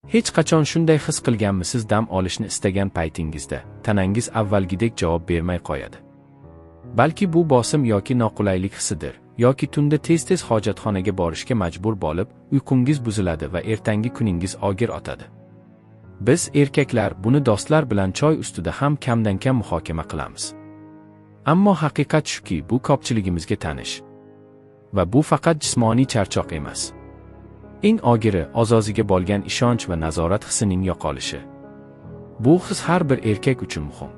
Hech qachon shunday his qilganmisiz, dam olishni istagan paytingizda tanangiz avvalgidek javob bermay qo'yadi. Balki bu bosim yoki noqulaylik hissidir, yoki tunda tez-tez hojatxonaga borishga majbur bo'lib, uyqungiz buziladi va ertangi kuningiz og'ir o'tadi. Biz erkaklar buni do'stlar bilan choy ustida ham kamdan-kam muhokama qilamiz. Ammo haqiqat shuki, bu ko'pchiligimizga tanish. Va bu faqat jismoniy charchoq emas. Eng og'iri o'z-o'ziga bo'lgan ishonch va nazorat hissining yo'qolishi. Bu his har bir erkak uchun muhim.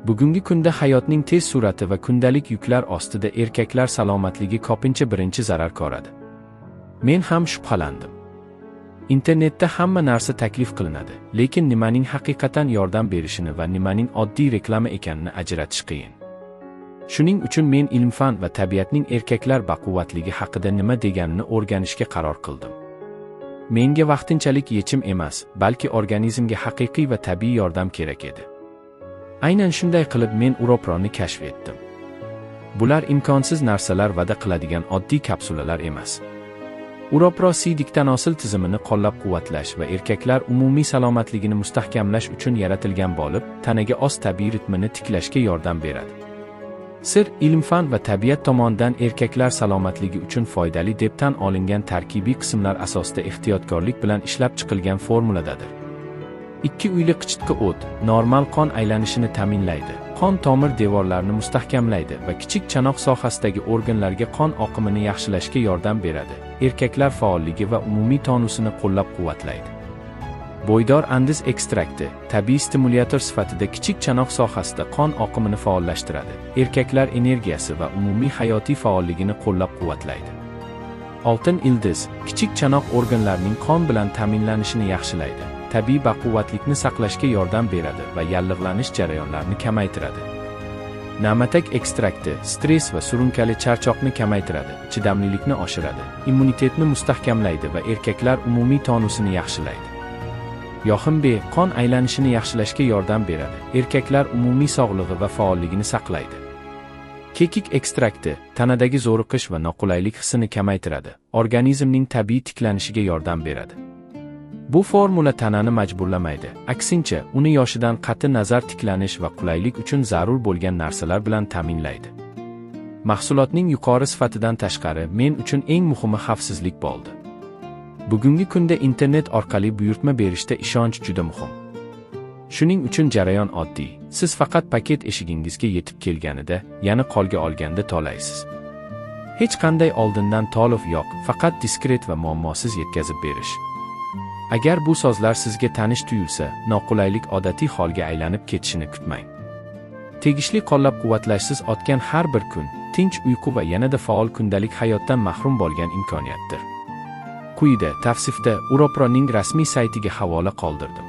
Bugungi kunda hayotning tez sur'ati va kundalik yuklar ostida erkaklar salomatligi ko'pincha birinchi zarar ko'radi. Men ham shubhalandim. Internetda hamma narsa taklif qilinadi, lekin nimaning haqiqatan yordam berishini va nimaning oddiy reklama ekanini ajratish qiyin. Shuning uchun men ilm-fan va tabiatning erkaklar baquvvatligi haqida nima deganini o'rganishga qaror qildim. Menga vaqtinchalik yechim emas, balki organizmga haqiqiy va tabiiy yordam kerak edi. Aynan shunday qilib men Uroproni kashf etdim. Bular imkonsiz narsalar va'da qiladigan oddiy kapsulalar emas. Uropro siydik-tanosil tizimini qo'llab-quvvatlash va erkaklar umumiy salomatligini mustahkamlash uchun yaratilgan bo'lib, tanaga o'z tabiiy ritmini tiklashga yordam beradi. Sir ilm-fan va tabiat tomonidan erkaklar salomatligi uchun foydali deb tan olingan tarkibiy qismlar asosida ehtiyotkorlik bilan ishlab chiqilgan formuladadir. 2 uyli qichitqi o't normal qon aylanishini ta'minlaydi, qon tomir devorlarini mustahkamlaydi va kichik chanoq sohasidagi organlarga qon oqimini yaxshilashga yordam beradi. Erkaklar faolligi va umumiy tonusini qo'llab-quvvatlaydi. Bo'ydor andiz ekstrakti tabiiy stimulyator sifatida kichik chanoq sohasida qon oqimini faollashtiradi. Erkaklar energiyasi va umumiy hayotiy faolligini qo'llab-quvvatlaydi. Oltin ildiz kichik chanoq organlarining qon bilan ta'minlanishini yaxshilaydi. Tabiiy baquvvatlikni saqlashga yordam beradi va yallig'lanish jarayonlarini kamaytiradi. Na'matak ekstrakti stress va surunkali charchoqni kamaytiradi, chidamlilikni oshiradi, immunitetni mustahkamlaydi va erkaklar umumiy tonusini yaxshilaydi. Yoximbe qon aylanishini yaxshilashga yordam beradi, erkaklar umumiy sog'lig'i va faolligini saqlaydi. Kekik ekstrakti tanadagi zo'riqish va noqulaylik hissini kamaytiradi, organizmning tabiiy tiklanishiga yordam beradi. Bu formula tanani majburlamaydi, aksincha, uni yoshidan qat'i nazar tiklanish va qulaylik uchun zarur bo'lgan narsalar bilan ta'minlaydi. Mahsulotning yuqori sifatidan tashqari, men uchun eng muhimi xavfsizlik bo'ldi. Bugungi kunda internet orqali buyurtma berishda ishonch juda muhim. Shuning uchun jarayon oddiy. Siz faqat paket eshigingizga yetib kelganida, ya'ni qo'lga olganda to'laysiz. Hech qanday oldindan to'lov yo'q, faqat diskret va muammosiz yetkazib berish. Agar bu so'zlar sizga tanish tuyulsa, noqulaylik odatiy holga aylanib ketishini kutmang. Tegishli qo'llab-quvvatlashsiz o'tgan har bir kun, tinch uyqu va yanada faol kundalik hayotdan mahrum bo'lgan imkoniyatdir. Quyida tavsifda Uroproning rasmiy saytiga havola qoldirdim.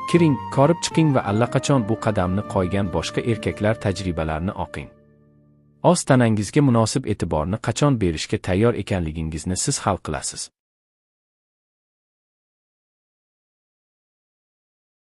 Kiring, ko'rib chiqing va allaqachon bu qadamni qo'ygan boshqa erkaklar tajribalarini o'qing. O'z tanangizga munosib e'tiborni qachon berishga tayyor ekanligingizni siz hal qilasiz.